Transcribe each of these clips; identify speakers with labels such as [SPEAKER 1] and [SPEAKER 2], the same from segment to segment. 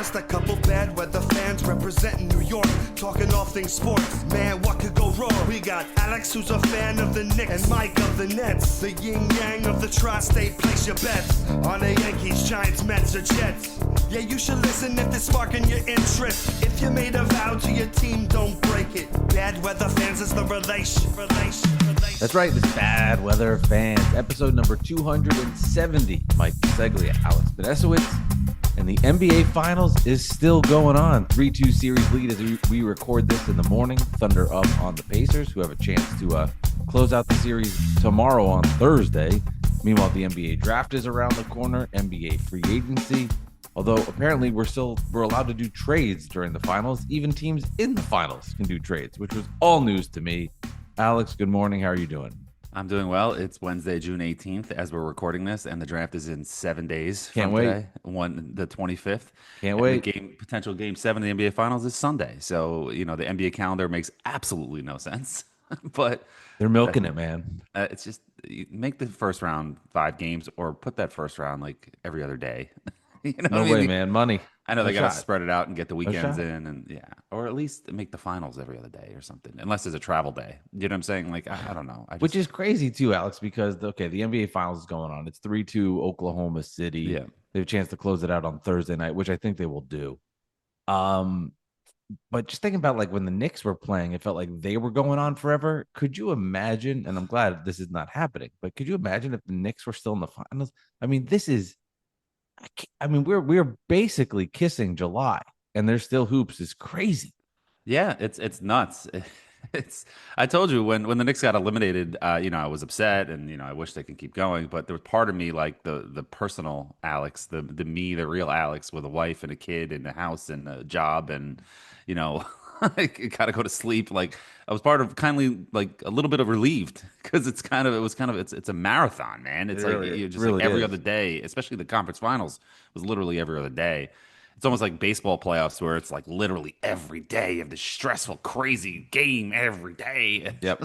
[SPEAKER 1] just a couple bad weather fans representing New York, talking all things sports. Man, what could go wrong? We got Alex, who's a fan of the Knicks, and Mike of the Nets. The yin-yang of the tri-state, place your bets on the Yankees, Giants, Mets, or Jets. Yeah, you should listen if it's sparking your interest. If you made a vow to your team, don't break it. Bad weather fans is the relation.
[SPEAKER 2] That's right, this Bad Weather Fans, episode number 270. Mike Seglia, Alex Benesowitz, and the NBA Finals is still going on. 3-2 series lead as we record this in the morning. Thunder up on the Pacers, who have a chance to close out the series tomorrow on Thursday. Meanwhile, the NBA draft is around the corner, NBA free agency. Although apparently we're allowed to do trades during the finals. Even teams in the finals can do trades, which was all news to me. Alex, good morning. How are you doing?
[SPEAKER 3] I'm doing well. It's Wednesday, June 18th, as we're recording this, and the draft is in 7 days.
[SPEAKER 2] Can't wait.
[SPEAKER 3] Today, the 25th.
[SPEAKER 2] Can't wait.
[SPEAKER 3] The potential game 7 of the NBA Finals is Sunday. So, the NBA calendar makes absolutely no sense. But
[SPEAKER 2] they're milking it, man.
[SPEAKER 3] It's just make the first round 5 games, or put that first round like every other day.
[SPEAKER 2] No way, man. Money.
[SPEAKER 3] I know they got to
[SPEAKER 2] shot.
[SPEAKER 3] spread it out and get the weekends in, and or at least make the finals every other day or something, unless there's a travel day. You know what I'm saying? Like, I don't know.
[SPEAKER 2] Which is crazy too, Alex, because the NBA Finals is going on. It's 3-2 Oklahoma City.
[SPEAKER 3] Yeah,
[SPEAKER 2] they have a chance to close it out on Thursday night, which I think they will do. But just thinking about like when the Knicks were playing, it felt like they were going on forever. Could you imagine? And I'm glad this is not happening. But could you imagine if the Knicks were still in the finals? I mean, we're basically kissing July, and there's still hoops. Is crazy.
[SPEAKER 3] Yeah, it's nuts. I told you when the Knicks got eliminated, I was upset, and I wish they could keep going. But there was part of me, like the personal Alex, the real Alex with a wife and a kid and a house and a job, and I gotta go to sleep. Like I was part of kindly like a little bit of relieved because it's a marathon, man. It's like every other day, especially the conference finals was literally every other day. It's almost like baseball playoffs where it's like literally every day you have this stressful, crazy game every day.
[SPEAKER 2] Yep.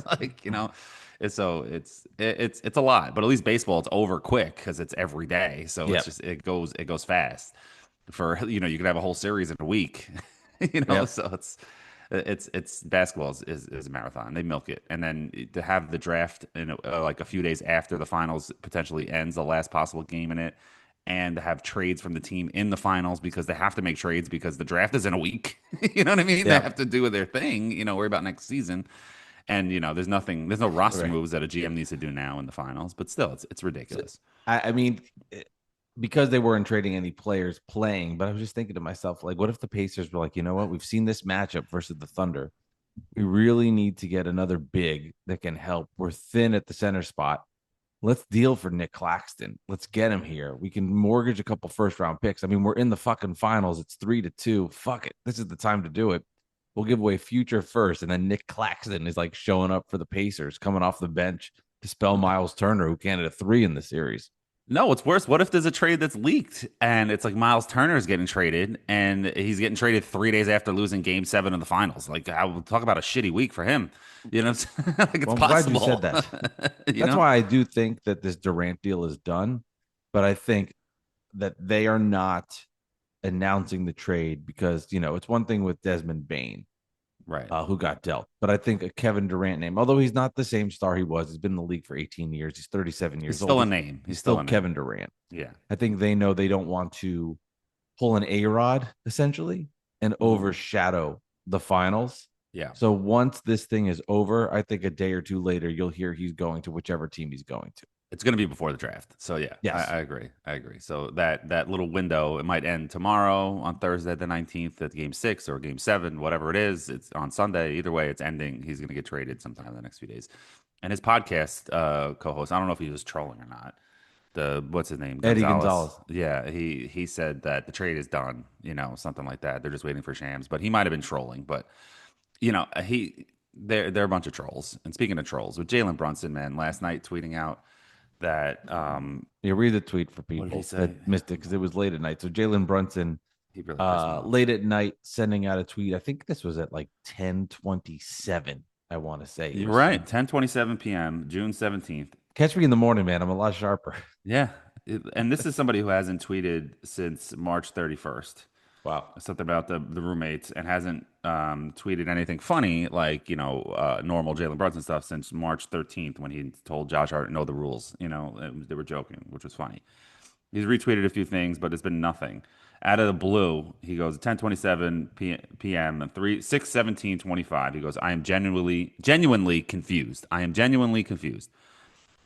[SPEAKER 3] It's a lot, but at least baseball it's over quick because it's every day. So
[SPEAKER 2] Yep.
[SPEAKER 3] it goes fast. You can have a whole series in a week.
[SPEAKER 2] Yep.
[SPEAKER 3] So it's basketball is a marathon. They milk it, and then to have the draft in like a few days after the finals potentially ends, the last possible game in it, and to have trades from the team in the finals because they have to make trades because the draft is in a week. You know what I mean?
[SPEAKER 2] Yeah.
[SPEAKER 3] They have to do their thing. Worry about next season, and there's no roster moves that a GM needs to do now in the finals. But still, it's ridiculous.
[SPEAKER 2] I mean, because they weren't trading any players playing, but I was just thinking to myself, like, what if the Pacers were like, you know what? We've seen this matchup versus the Thunder. We really need to get another big that can help. We're thin at the center spot. Let's deal for Nick Claxton. Let's get him here. We can mortgage a couple first round picks. I mean, we're in the fucking finals. It's 3-2. Fuck it. This is the time to do it. We'll give away future first. And then Nick Claxton is like showing up for the Pacers, coming off the bench to spell Miles Turner, who can't hit a 3 in the series.
[SPEAKER 3] No, what's worse, what if there's a trade that's leaked and it's like Miles Turner is getting traded and he's getting traded 3 days after losing game 7 of the finals? Like, I will talk about a shitty week for him. Like, it's
[SPEAKER 2] I'm
[SPEAKER 3] possible.
[SPEAKER 2] glad you said that. That's why I do think that this Durant deal is done, but I think that they are not announcing the trade because, it's one thing with Desmond Bane.
[SPEAKER 3] Right.
[SPEAKER 2] Who got dealt. But I think a Kevin Durant name, although he's not the same star he was, he's been in the league for 18 years. He's 37 years
[SPEAKER 3] He's
[SPEAKER 2] old.
[SPEAKER 3] still a name. He's still
[SPEAKER 2] Kevin Durant.
[SPEAKER 3] Yeah.
[SPEAKER 2] I think they know they don't want to pull an A-Rod, essentially, and overshadow the finals.
[SPEAKER 3] Yeah.
[SPEAKER 2] So once this thing is over, I think a day or two later, you'll hear he's going to whichever team he's going to.
[SPEAKER 3] It's going to be before the draft. So, yeah,
[SPEAKER 2] yes.
[SPEAKER 3] I agree. So that little window, it might end tomorrow on Thursday, the 19th at game 6 or game 7, whatever it is. It's on Sunday. Either way, it's ending. He's going to get traded sometime in the next few days. And his podcast co-host, I don't know if he was trolling or not. What's his name?
[SPEAKER 2] Eddie Gonzalez.
[SPEAKER 3] Yeah, he said that the trade is done, something like that. They're just waiting for Shams. But he might have been trolling. But, they're a bunch of trolls. And speaking of trolls, with Jalen Brunson, man, last night tweeting out that
[SPEAKER 2] you read the tweet for people that missed it because it was late at night. So Jalen Brunson, late at night, sending out a tweet. I think this was at like 10:27. I want to say
[SPEAKER 3] you're right. 10:27 p.m. June 17th.
[SPEAKER 2] Catch me in the morning, man. I'm a lot sharper.
[SPEAKER 3] Yeah, and this is somebody who hasn't tweeted since March 31st.
[SPEAKER 2] Wow.
[SPEAKER 3] something about the roommates, and hasn't tweeted anything funny like normal Jalen Brunson stuff since March 13th when he told Josh Hart know the rules. They were joking, which was funny. He's retweeted a few things, but it's been nothing. Out of the blue, he goes 10:27 p.m. and 6:17:25. He goes, I am genuinely confused. I am genuinely confused.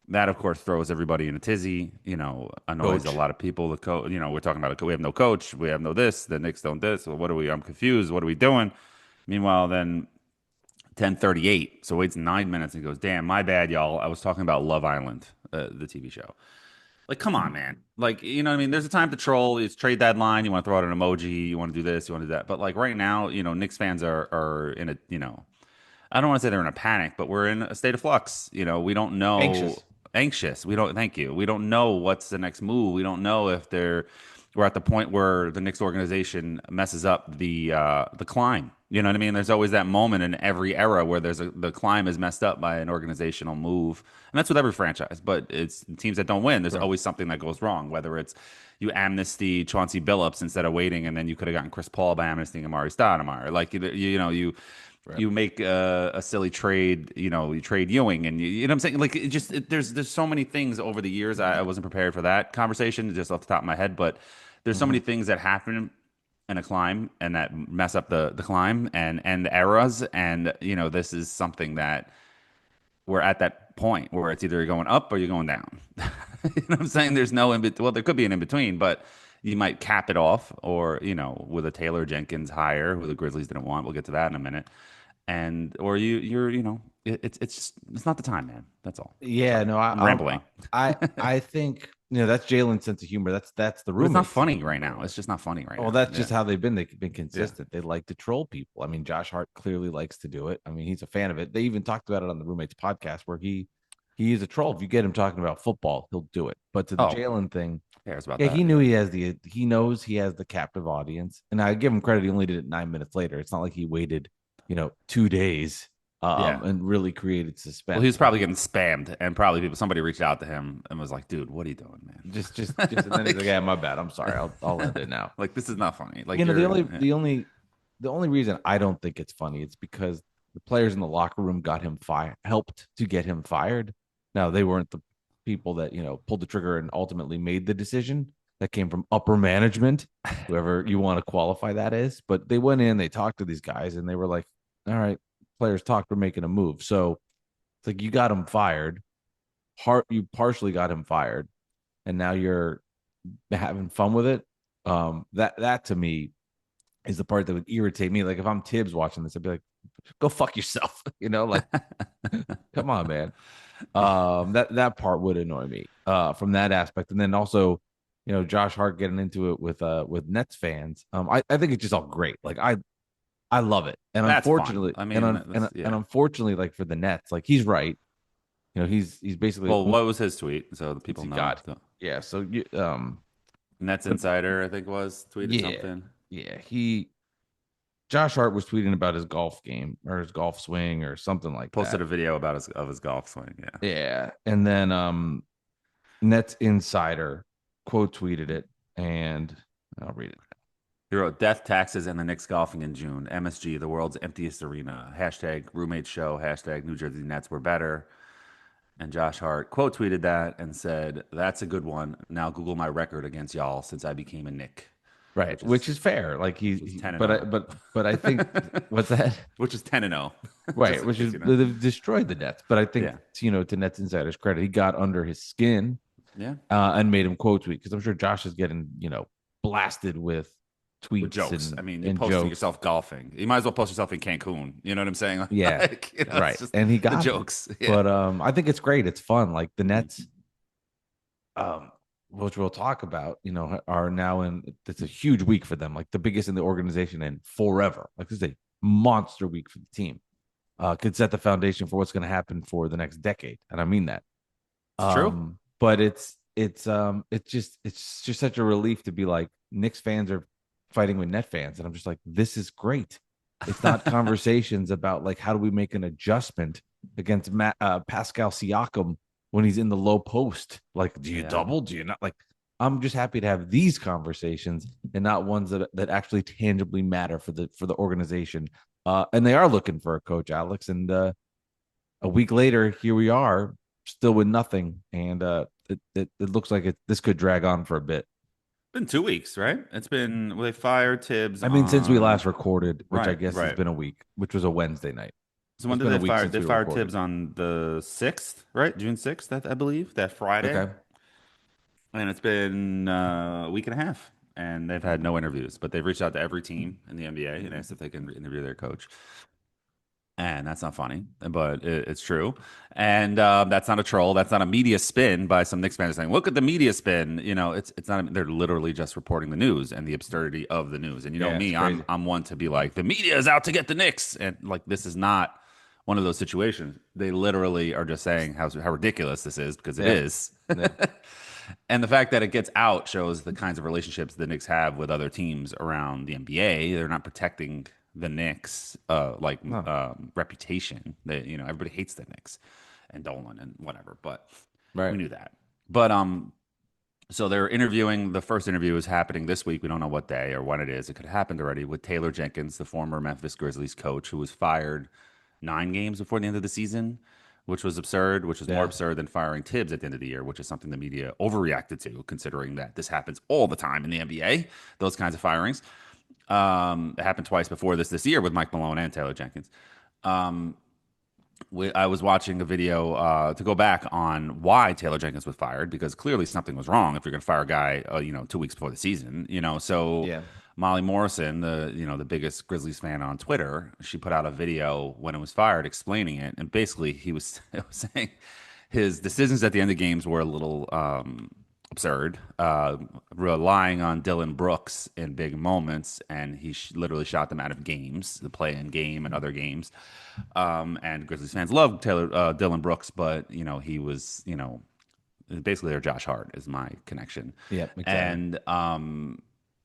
[SPEAKER 3] That, of course, throws everybody in a tizzy, annoys a
[SPEAKER 2] Coach.
[SPEAKER 3] lot of people. The coach, we're talking about we have no coach, we have no this, the Knicks don't this. Well, what are we? I'm confused. What are we doing? Meanwhile, then 10:38, so waits 9 minutes and goes, damn, my bad, y'all. I was talking about Love Island, the TV show. Like, come on, man. Like, you know what I mean? There's a time to troll. It's trade deadline. You want to throw out an emoji. You want to do this. You want to do that. But, like, right now, Knicks fans are in a, I don't want to say they're in a panic, but we're in a state of flux. We don't know.
[SPEAKER 2] Anxious.
[SPEAKER 3] Anxious. We don't, thank you. We don't know what's the next move. We don't know if we're at the point where the Knicks organization messes up the climb. You know what I mean? There's always that moment in every era where the climb is messed up by an organizational move, and that's with every franchise. But it's teams that don't win. There's always something that goes wrong. Whether it's you amnesty Chauncey Billups instead of waiting, and then you could have gotten Chris Paul by amnestying Amari Stoudemire. Like you make a silly trade, you trade Ewing, and you know what I'm saying? Like, there's so many things over the years. I wasn't prepared for that conversation just off the top of my head, but there's so many things that happen in a climb and that mess up the climb and the eras. And, this is something that we're at that point where it's either you're going up or you're going down. You know what I'm saying? There's no in between. Well, there could be an in between, but you might cap it off or, with a Taylor Jenkins hire who the Grizzlies didn't want. We'll get to that in a minute. Or you're it's just it's not the time, man. That's all.
[SPEAKER 2] Yeah, no,
[SPEAKER 3] I'm rambling.
[SPEAKER 2] I think that's Jalen's sense of humor. That's the
[SPEAKER 3] But it's
[SPEAKER 2] roommate.
[SPEAKER 3] not funny right now. It's just not funny right now.
[SPEAKER 2] Well, that's
[SPEAKER 3] Yeah.
[SPEAKER 2] just how they've been. They've been consistent. They like to troll people. I mean, Josh Hart clearly likes to do it. I mean, he's a fan of it. They even talked about it on the Roommates podcast where he is a troll. If you get him talking about football, he'll do it. But to the Jalen thing,
[SPEAKER 3] cares about
[SPEAKER 2] yeah,
[SPEAKER 3] that.
[SPEAKER 2] he knew he knows he has the captive audience. And I give him credit. He only did it 9 minutes later. It's not like he waited, 2 days and really created suspense.
[SPEAKER 3] Well, he was probably getting spammed, and probably somebody reached out to him and was like, "Dude, what are you doing, man?"
[SPEAKER 2] Just and then he's like, "Yeah, my bad. I'm sorry. I'll end it now."
[SPEAKER 3] Like, this is not funny. Like,
[SPEAKER 2] the only reason I don't think it's funny it's because the players in the locker room got him helped to get him fired. Now they weren't the people that pulled the trigger and ultimately made the decision. That came from upper management, whoever you want to qualify that is. But they went in, they talked to these guys, and they were like, "All right, players talked, we're making a move." So it's like you got him fired. You partially got him fired, and now you're having fun with it. That to me is the part that would irritate me. Like if I'm Tibbs watching this, I'd be like, "Go fuck yourself," like, come on, man. That part would annoy me from that aspect, and then also, Josh Hart getting into it with Nets fans. I think it's just all great. Like I love it, and
[SPEAKER 3] That's
[SPEAKER 2] unfortunately,
[SPEAKER 3] fun. I mean,
[SPEAKER 2] and unfortunately, like for the Nets, like he's right. He's basically
[SPEAKER 3] well, what was his tweet? So the people know.
[SPEAKER 2] Yeah, so you
[SPEAKER 3] Nets Insider, I think, was tweeted
[SPEAKER 2] Yeah.
[SPEAKER 3] something.
[SPEAKER 2] Yeah, Josh Hart was tweeting about his golf game or his golf swing or something like
[SPEAKER 3] Posted
[SPEAKER 2] that.
[SPEAKER 3] a video about his golf swing. Yeah.
[SPEAKER 2] Yeah, and then Nets Insider quote tweeted it, and I'll read it.
[SPEAKER 3] He wrote, "Death, taxes, and the Knicks golfing in June. MSG, the world's emptiest arena. Hashtag roommate show. Hashtag New Jersey Nets were better." And Josh Hart quote tweeted that and said, "That's a good one. Now Google my record against y'all since I became a Knick."
[SPEAKER 2] Right, which is fair. Like he's
[SPEAKER 3] 10 and
[SPEAKER 2] but
[SPEAKER 3] 0.
[SPEAKER 2] but I think what's that?
[SPEAKER 3] Which is 10-0.
[SPEAKER 2] Right, which is they've destroyed the Nets. But I think to Nets Insider's credit, he got under his skin, and made him quote tweet because I'm sure Josh is getting blasted with tweets
[SPEAKER 3] with jokes.
[SPEAKER 2] And,
[SPEAKER 3] I mean, you're posting yourself golfing. You might as well post yourself in Cancun. You know what I'm saying?
[SPEAKER 2] Yeah,
[SPEAKER 3] like,
[SPEAKER 2] right. And he got
[SPEAKER 3] the jokes.
[SPEAKER 2] Yeah. But I think it's great. It's fun. Like the Nets, which we'll talk about, are now in. It's a huge week for them. Like the biggest in the organization in forever. Like this is a monster week for the team. Could set the foundation for what's going to happen for the next decade, and I mean that.
[SPEAKER 3] It's true.
[SPEAKER 2] But it's just such a relief to be like Knicks fans are fighting with Net fans, and I'm just like, this is great. It's not conversations about like how do we make an adjustment against Pascal Siakam when he's in the low post. Like, do you double? Do you not? Like, I'm just happy to have these conversations and not ones that actually tangibly matter for the organization. And they are looking for a coach, Alex. And a week later, here we are, still with nothing. And it looks like this could drag on for a bit.
[SPEAKER 3] Been 2 weeks, right? It's been, well, they fired Tibbs
[SPEAKER 2] I mean, since we
[SPEAKER 3] on,
[SPEAKER 2] last recorded, which I
[SPEAKER 3] right,
[SPEAKER 2] guess has
[SPEAKER 3] right.
[SPEAKER 2] been a week, which was a Wednesday night.
[SPEAKER 3] So when
[SPEAKER 2] It's
[SPEAKER 3] did
[SPEAKER 2] been a
[SPEAKER 3] they
[SPEAKER 2] week
[SPEAKER 3] fire?
[SPEAKER 2] since
[SPEAKER 3] They
[SPEAKER 2] we
[SPEAKER 3] fired
[SPEAKER 2] recorded.
[SPEAKER 3] Tibbs on the 6th, right? June 6th, I believe, that Friday.
[SPEAKER 2] Okay.
[SPEAKER 3] And it's been a week and a half, and they've had no interviews, but they've reached out to every team in the NBA and asked if they can interview their coach. And that's not funny, but it's true. And that's not a troll. That's not a media spin by some Knicks fans saying, "Look at the media spin." You know, it's not. They're literally just reporting the news and the absurdity of the news. And you know
[SPEAKER 2] Yeah, it's
[SPEAKER 3] me,
[SPEAKER 2] crazy.
[SPEAKER 3] I'm one to be like, the media is out to get the Knicks, and like this is not one of those situations. They literally are just saying how ridiculous this is because it
[SPEAKER 2] Yeah.
[SPEAKER 3] is.
[SPEAKER 2] Yeah.
[SPEAKER 3] And the fact that it gets out shows the kinds of relationships the Knicks have with other teams around the NBA. They're not protecting the Knicks
[SPEAKER 2] No.
[SPEAKER 3] reputation. They, everybody hates the Knicks and Dolan and whatever, but we
[SPEAKER 2] Right.
[SPEAKER 3] knew that. But so they're interviewing. The first interview is happening this week. We don't know what day or when it is. It could have happened already with Taylor Jenkins, the former Memphis Grizzlies coach, who was fired 9 games before the end of the season, which was absurd, which was more
[SPEAKER 2] Yeah.
[SPEAKER 3] absurd than firing Tibbs at the end of the year, which is something the media overreacted to, considering that this happens all the time in the NBA, those kinds of firings. It happened twice before this year with Mike Malone and Taylor Jenkins. I was watching a video to go back on why Taylor Jenkins was fired because clearly something was wrong if you're going to fire a guy, 2 weeks before the season, So
[SPEAKER 2] Yeah.
[SPEAKER 3] Molly Morrison, the biggest Grizzlies fan on Twitter, she put out a video when it was fired explaining it, and basically he was, saying his decisions at the end of games were a little absurd, relying on Dylan Brooks in big moments, and he literally shot them out of games, the play-in game and other games. And Grizzlies fans love Dylan Brooks, but he was basically their Josh Hart is my connection.
[SPEAKER 2] Yeah, exactly.
[SPEAKER 3] And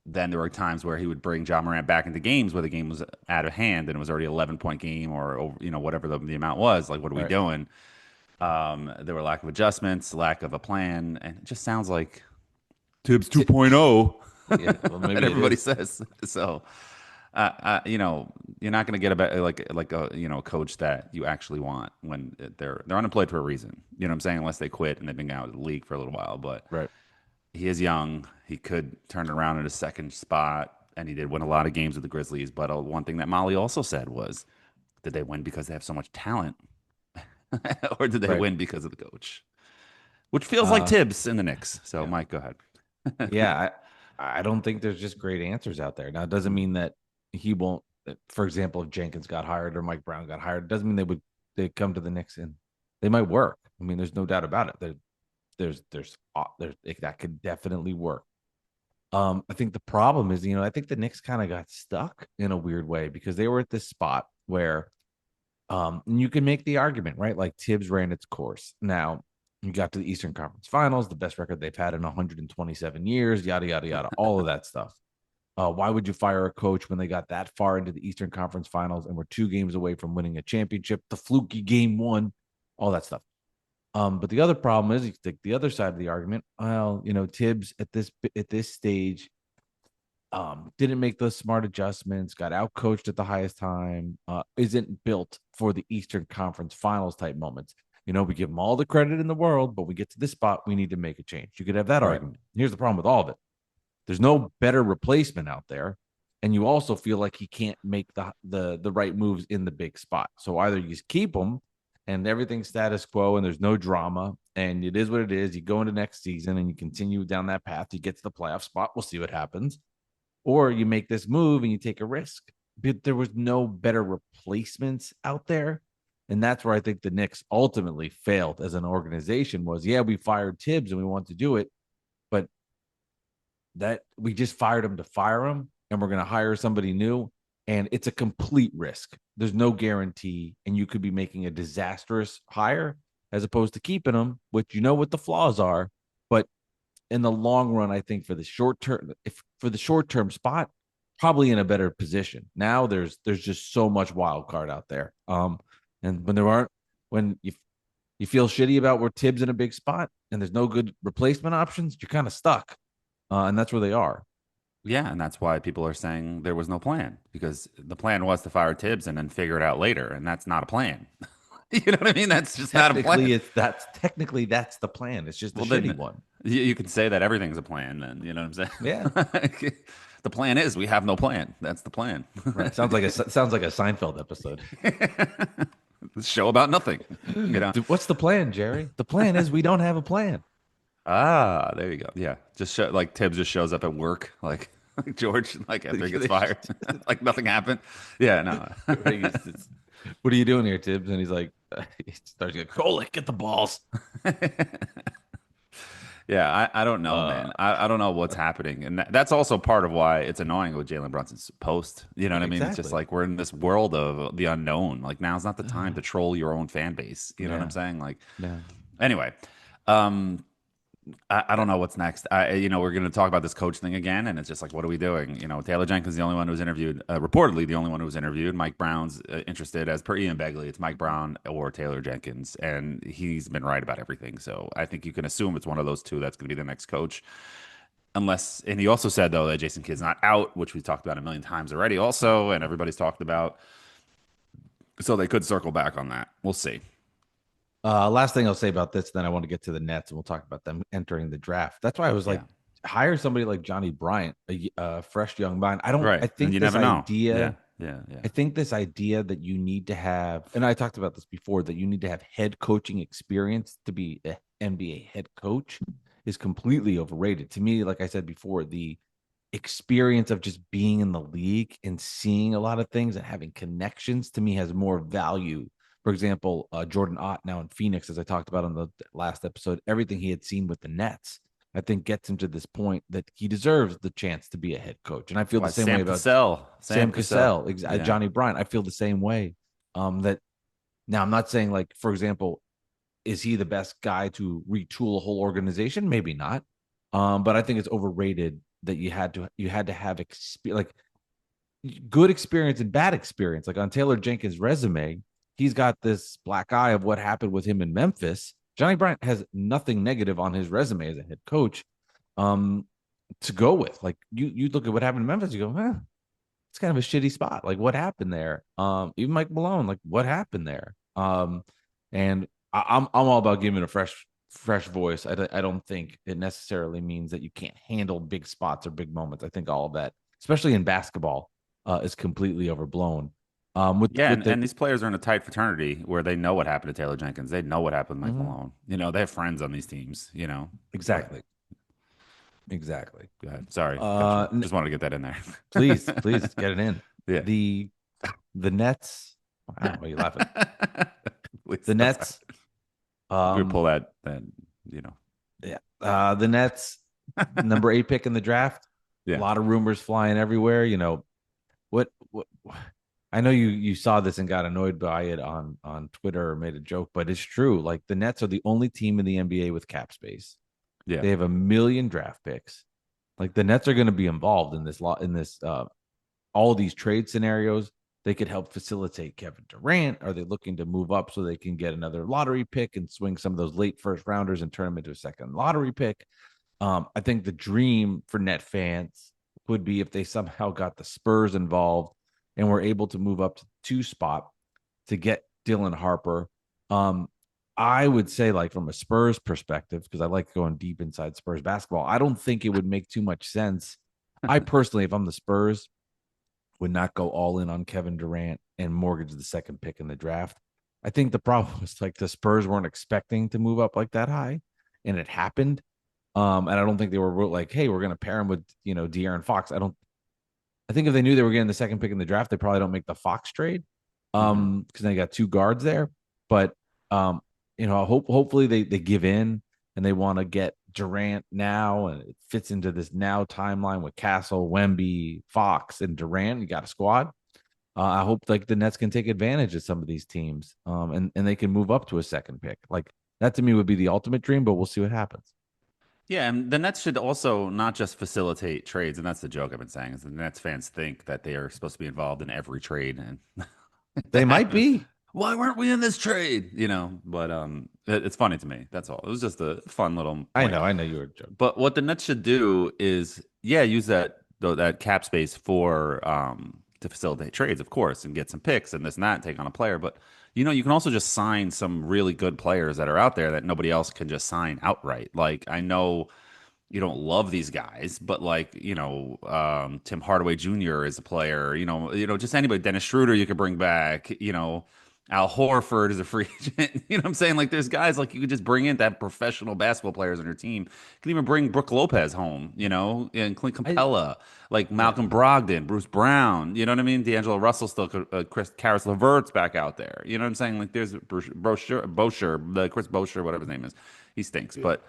[SPEAKER 3] then there were times where he would bring John Morant back into games where the game was out of hand and it was already 11-point game or whatever the amount was. Like, what are we doing? There were lack of adjustments, lack of a plan, and it just sounds like Tibbs 2.0.
[SPEAKER 2] Yeah, well, maybe
[SPEAKER 3] And
[SPEAKER 2] it
[SPEAKER 3] everybody
[SPEAKER 2] is.
[SPEAKER 3] says so. You're not going to get a coach that you actually want when they're unemployed for a reason. You know what I'm saying? Unless they quit and they've been out of the league for a little while. But
[SPEAKER 2] Right.
[SPEAKER 3] he is young. He could turn it around in a second spot, and he did win a lot of games with the Grizzlies. But one thing that Molly also said was, did they win because they have so much talent, or did they
[SPEAKER 2] Right.
[SPEAKER 3] win because of the coach? Which feels like Tibbs in the Knicks. So, Mike, go ahead.
[SPEAKER 2] Yeah, I don't think there's just great answers out there. Now, it doesn't mean that he won't. For example, if Jenkins got hired or Mike Brown got hired, it doesn't mean they'd come to the Knicks and they might work. I mean, there's no doubt about it. There's that could definitely work. I think the problem is, I think the Knicks kind of got stuck in a weird way because they were at this spot where, and you can make the argument, right? Like Tibbs ran its course. Now you got to the Eastern Conference Finals, the best record they've had in 127 years, yada yada yada, all of that stuff. Why would you fire a coach when they got that far into the Eastern Conference Finals and were 2 games away from winning a championship? The fluky game one, all that stuff. But the other problem is, you take the other side of the argument. Well, Tibbs at this stage didn't make those smart adjustments, got out coached at the highest time, isn't built for the Eastern Conference Finals type moments. We give him all the credit in the world, but we get to this spot, we need to make a change. You could have that argument. Here's the problem with all of it. There's no better replacement out there. And you also feel like he can't make the right moves in the big spot. So either you just keep him and everything's status quo and there's no drama and it is what it is. You go into next season and you continue down that path. You get to the playoff spot. We'll see what happens. Or you make this move and you take a risk. But there was no better replacements out there. And that's where I think the Knicks ultimately failed as an organization was, we fired Tibbs and we want to do it. But that we just fired him to fire him and we're going to hire somebody new. And it's a complete risk. There's no guarantee. And you could be making a disastrous hire as opposed to keeping him, which what the flaws are. But in the long run, I think for the short term spot, probably in a better position. Now there's just so much wild card out there. And when you feel shitty about where Tibbs in a big spot and there's no good replacement options, you're kind of stuck. and that's where they are.
[SPEAKER 3] Yeah, and that's why people are saying there was no plan because the plan was to fire Tibbs and then figure it out later, and that's not a plan. You know what I mean? That's just not a plan.
[SPEAKER 2] Technically that's the plan. It's just a
[SPEAKER 3] Well,
[SPEAKER 2] shitty
[SPEAKER 3] then
[SPEAKER 2] one.
[SPEAKER 3] you could say that everything's a plan. Then you know what
[SPEAKER 2] Yeah,
[SPEAKER 3] I'm saying? The plan is we have no plan. That's the plan.
[SPEAKER 2] right. Sounds like a Seinfeld episode.
[SPEAKER 3] The show about nothing. You know.
[SPEAKER 2] Dude, what's the plan, Jerry? The plan is we don't have a plan.
[SPEAKER 3] Ah, there you go. Yeah, just like Tibbs just shows up at work, like George, like after he gets fired, like nothing happened. Yeah, no.
[SPEAKER 2] What are you doing here, Tibbs? And he's like, he starts going, Cole, get the balls.
[SPEAKER 3] Yeah, I don't know,
[SPEAKER 2] Uh,
[SPEAKER 3] man. I don't know what's happening, and that's also part of why it's annoying with Jalen Brunson's post. You know what I mean? It's just
[SPEAKER 2] exactly.
[SPEAKER 3] like we're in this world of the unknown. Like now's not the time to troll your own fan base. You know what
[SPEAKER 2] Yeah.
[SPEAKER 3] I'm saying? Like,
[SPEAKER 2] Yeah.
[SPEAKER 3] anyway, um, I don't know what's next. We're going to talk about this coach thing again, and it's just like, what are we doing? Taylor Jenkins, the only one who was interviewed, reportedly the only one who was interviewed. Mike Brown's interested, as per Ian Begley. It's Mike Brown or Taylor Jenkins, and he's been right about everything. So I think you can assume it's one of those two that's going to be the next coach. Unless, and he also said though that Jason Kidd's not out, which we talked about a million times already, also, and everybody's talked about. So they could circle back on that. We'll see.
[SPEAKER 2] Last thing I'll say about this, then I want to get to the Nets and we'll talk about them entering the draft. That's why I was like,
[SPEAKER 3] Yeah,
[SPEAKER 2] hire somebody like Johnny Bryant, a fresh young mind. I
[SPEAKER 3] right. And
[SPEAKER 2] think
[SPEAKER 3] you
[SPEAKER 2] this
[SPEAKER 3] never know.
[SPEAKER 2] idea,
[SPEAKER 3] Yeah, yeah, yeah.
[SPEAKER 2] I think this idea that you need to have, and I talked about this before, that you need to have head coaching experience to be an NBA head coach is completely overrated. To me, like I said before, the experience of just being in the league and seeing a lot of things and having connections to me has more value. For example, Jordan Ott now in Phoenix, as I talked about on the last episode, everything he had seen with the Nets, I think gets him to this point that he deserves the chance to be a head coach. And I feel
[SPEAKER 3] Why
[SPEAKER 2] the same way
[SPEAKER 3] Sam
[SPEAKER 2] about
[SPEAKER 3] Cassell?
[SPEAKER 2] Sam
[SPEAKER 3] Cassell.
[SPEAKER 2] Cassell,
[SPEAKER 3] Yeah.
[SPEAKER 2] Johnny Bryant. I feel the same way. That now I'm not saying like, for example, is he the best guy to retool a whole organization? Maybe not. But I think it's overrated that you had to have like good experience and bad experience. Like on Taylor Jenkins' resume, he's got this black eye of what happened with him in Memphis. Johnny Bryant has nothing negative on his resume as a head coach. Um, to go with, like you look at what happened in Memphis, you go, it's kind of a shitty spot. Like what happened there? Even Mike Malone, like what happened there? And I'm all about giving a fresh voice. I don't think it necessarily means that you can't handle big spots or big moments. I think all of that, especially in basketball, is completely overblown.
[SPEAKER 3] Yeah,
[SPEAKER 2] With the
[SPEAKER 3] and these players are in a tight fraternity where they know what happened to Taylor Jenkins. They know what happened to Mike
[SPEAKER 2] Mhm.
[SPEAKER 3] Malone. They have friends on these teams, But
[SPEAKER 2] exactly.
[SPEAKER 3] go ahead. Sorry. Cut you.
[SPEAKER 2] Uh,
[SPEAKER 3] Just wanted to get that in there.
[SPEAKER 2] please get it in.
[SPEAKER 3] Yeah.
[SPEAKER 2] The Nets. Wow, why are you laughing?
[SPEAKER 3] Please,
[SPEAKER 2] The
[SPEAKER 3] I'm sorry.
[SPEAKER 2] Nets.
[SPEAKER 3] We
[SPEAKER 2] Um,
[SPEAKER 3] pull that then, you know.
[SPEAKER 2] yeah. The Nets, number 8 pick in the draft. A
[SPEAKER 3] Yeah.
[SPEAKER 2] lot of rumors flying everywhere. What I know you saw this and got annoyed by it on Twitter or made a joke, but it's true. Like the Nets are the only team in the NBA with cap space.
[SPEAKER 3] Yeah.
[SPEAKER 2] They have a million draft picks. Like the Nets are going to be involved in this all these trade scenarios. They could help facilitate Kevin Durant. Are they looking to move up so they can get another lottery pick and swing some of those late first rounders and turn them into a second lottery pick? I think the dream for Net fans would be if they somehow got the Spurs involved and were able to move up to 2 spot to get Dylan Harper. I would say, like, from a Spurs perspective, because I like going deep inside Spurs basketball, I don't think it would make too much sense. I personally, if I'm the Spurs, would not go all in on Kevin Durant and mortgage the second pick in the draft. I think the problem was like the Spurs weren't expecting to move up like that high, and it happened. And I don't think they were like, hey, we're going to pair him with, De'Aaron Fox. I think if they knew they were getting the second pick in the draft, they probably don't make the Fox trade.
[SPEAKER 3] Mhm.
[SPEAKER 2] Because they got 2 guards there. But hopefully they give in and they want to get Durant now, and it fits into this now timeline with Castle, Wemby, Fox, and Durant. You got a squad. I hope like the Nets can take advantage of some of these teams, and they can move up to a second pick. Like that to me would be the ultimate dream, but we'll see what happens.
[SPEAKER 3] Yeah, and the Nets should also not just facilitate trades, and that's the joke I've been saying, is the Nets fans think that they are supposed to be involved in every trade, and
[SPEAKER 2] They might be.
[SPEAKER 3] why weren't we in this trade? But it's funny to me. That's all. It was just a fun little point.
[SPEAKER 2] I know you were joking.
[SPEAKER 3] But what the Nets should do is, yeah, use that cap space for to facilitate trades, of course, and get some picks and this and that, and take on a player. But you can also just sign some really good players that are out there that nobody else can just sign outright. Like I know you don't love these guys, but like Tim Hardaway Jr. is a player. Just anybody. Dennis Schroeder you could bring back. Al Horford is a free agent. You know what I'm saying? Like there's guys like you could just bring in that professional basketball players on your team. You can even bring Brooke Lopez home, and Clint Capella, like Malcolm Brogdon, Bruce Brown. You know what I mean? D'Angelo Russell still, Karis LeVert's back out there. You know what I'm saying? Like there's Chris Boucher, whatever his name is. He stinks, but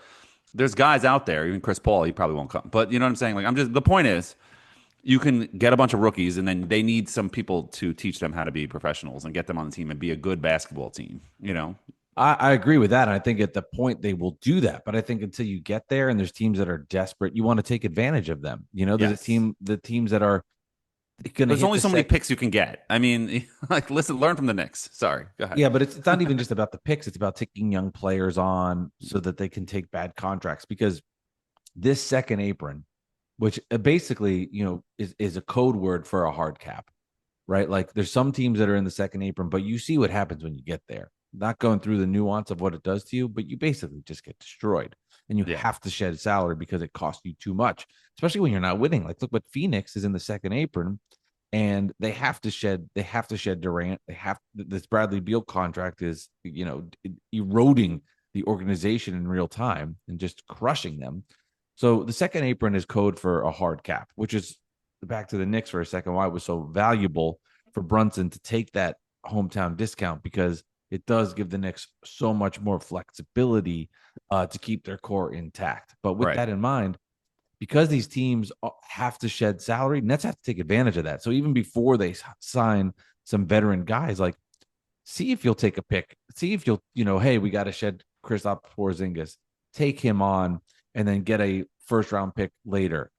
[SPEAKER 3] there's guys out there, even Chris Paul, he probably won't come. But you know what I'm saying? Like the point is you can get a bunch of rookies and then they need some people to teach them how to be professionals and get them on the team and be a good basketball team.
[SPEAKER 2] I agree with that. And I think at the point they will do that. But I think until you get there and there's teams that are desperate, you want to take advantage of them. There's the teams that are going to.
[SPEAKER 3] There's only so many picks you can get. I mean, like, listen, learn from the Knicks. Sorry. Go ahead.
[SPEAKER 2] Yeah, but it's not even just about the picks. It's about taking young players on so that they can take bad contracts because this second apron, which basically, is a code word for a hard cap, right? Like there's some teams that are in the second apron, but you see what happens when you get there. Not going through the nuance of what it does to you, but you basically just get destroyed and you have to shed salary because it costs you too much, especially when you're not winning. Like look what Phoenix is in the second apron and they have to shed Durant. This Bradley Beal contract is, eroding the organization in real time and just crushing them. So the second apron is code for a hard cap, which is back to the Knicks for a second, why it was so valuable for Brunson to take that hometown discount because it does give the Knicks so much more flexibility to keep their core intact. But with that in mind, because these teams have to shed salary, Nets have to take advantage of that. So even before they sign some veteran guys, like see if you'll take a pick, see if you'll, hey, we got to shed Kristaps Porzingis, take him on, and then get a first round pick later.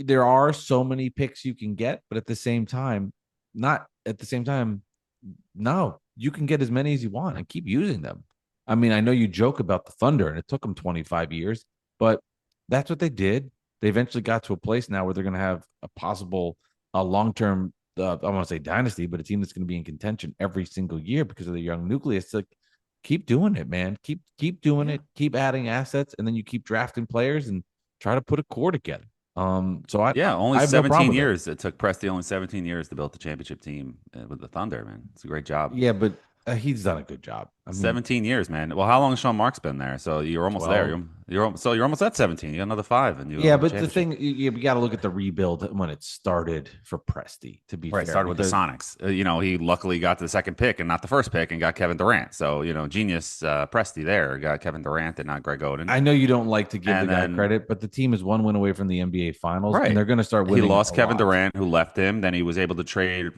[SPEAKER 2] There are so many picks you can get, but at the same time, no, you can get as many as you want and keep using them. I mean, I know you joke about the Thunder and it took them 25 years, but that's what they did. They eventually got to a place now where they're going to have a long-term, I want to say dynasty, but a team that's going to be in contention every single year because of the young nucleus. Like, keep doing it, man. Keep doing it. Keep adding assets, and then you keep drafting players and try to put a core together.
[SPEAKER 3] Only 17 years. It took Presti only 17 years to build the championship team with the Thunder, man. It's a great job.
[SPEAKER 2] Yeah, but he's done a good job.
[SPEAKER 3] 17 years, man. Well, how long has Sean Marks been there? So you're almost
[SPEAKER 2] 12.
[SPEAKER 3] there. You're almost at 17. You got another 5, and
[SPEAKER 2] but the thing, we got to look at the rebuild when it started for Presti. To be fair,
[SPEAKER 3] it started with the Sonics. He luckily got the second pick and not the first pick, and got Kevin Durant. So genius Presti there got Kevin Durant and not Greg Oden.
[SPEAKER 2] I know you don't like to give the guy credit, but the team is one win away from the NBA Finals, and they're going to start winning.
[SPEAKER 3] He lost Kevin Durant, who left him. Then he was able to trade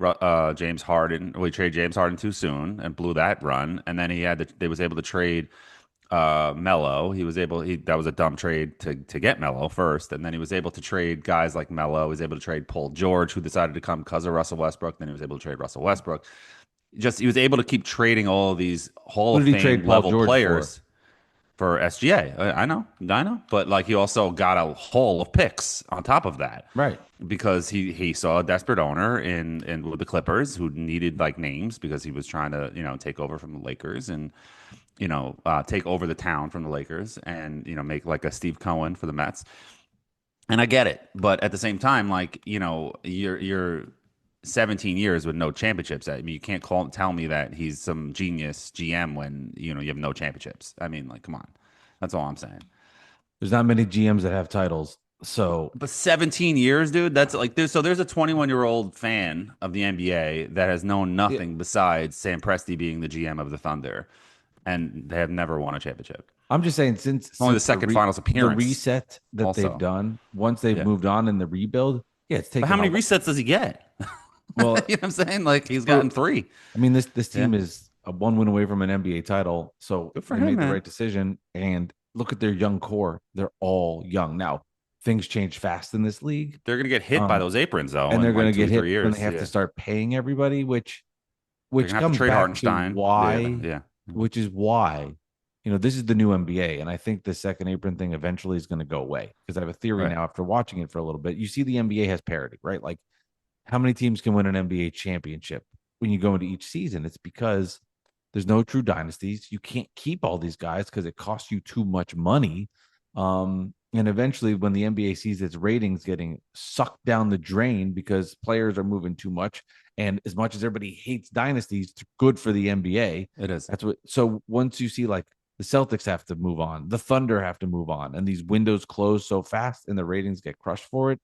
[SPEAKER 3] James Harden. Well, he traded James Harden too soon and blew that run, and then they was able to trade Melo. That was a dumb trade to get Melo first, and then he was able to trade guys like Melo. He was able to trade Paul George, who decided to come because of Russell Westbrook. Then he was able to trade Russell Westbrook. He was able to keep trading all of these Hall of Fame level players for SGA. I know, but like he also got a haul of picks on top of that,
[SPEAKER 2] right?
[SPEAKER 3] Because he saw a desperate owner in with the Clippers who needed like names because he was trying to take over from the Lakers and take over the town from the Lakers and make like a Steve Cohen for the Mets. And I get it, but at the same time, like you're 17 years with no championships. I mean, you can't tell me that he's some genius GM when you have no championships. I mean, like, come on, that's all I'm saying.
[SPEAKER 2] There's not many GMs that have titles. So,
[SPEAKER 3] but 17 years, dude, that's like there's a 21-year-old fan of the NBA that has known nothing besides Sam Presti being the GM of the Thunder, and they have never won a championship.
[SPEAKER 2] I'm just saying, since
[SPEAKER 3] only the second finals appearance,
[SPEAKER 2] the reset that they've done, once they've moved on in the rebuild, it's taken.
[SPEAKER 3] But how many resets does he get? Well, you know what I'm saying? Like he's gotten 3.
[SPEAKER 2] I mean, this team is a 1 win away from an NBA title, so they made the right decision. And look at their young core; they're all young now. Things change fast in this league.
[SPEAKER 3] They're going to get hit by those aprons, though,
[SPEAKER 2] and they're going to get hit
[SPEAKER 3] 3 years.
[SPEAKER 2] when they have to start paying everybody. Which
[SPEAKER 3] They're
[SPEAKER 2] which
[SPEAKER 3] gonna have to
[SPEAKER 2] comes
[SPEAKER 3] trade
[SPEAKER 2] back to
[SPEAKER 3] Hartenstein. Yeah,
[SPEAKER 2] why,
[SPEAKER 3] yeah.
[SPEAKER 2] which is why, this is the new NBA. And I think the second apron thing eventually is going to go away because I have a theory
[SPEAKER 3] Right.
[SPEAKER 2] now after watching it for a little bit. You see, the NBA has parity, right? Like, how many teams can win an NBA championship when you go into each season? It's because there's no true dynasties. You can't keep all these guys because it costs you too much money. And eventually, when the NBA sees its ratings getting sucked down the drain because players are moving too much, and as much as everybody hates dynasties, it's good for the NBA.
[SPEAKER 3] It is.
[SPEAKER 2] That's what. So once you see like the Celtics have to move on, the Thunder have to move on, and these windows close so fast, and the ratings get crushed for it,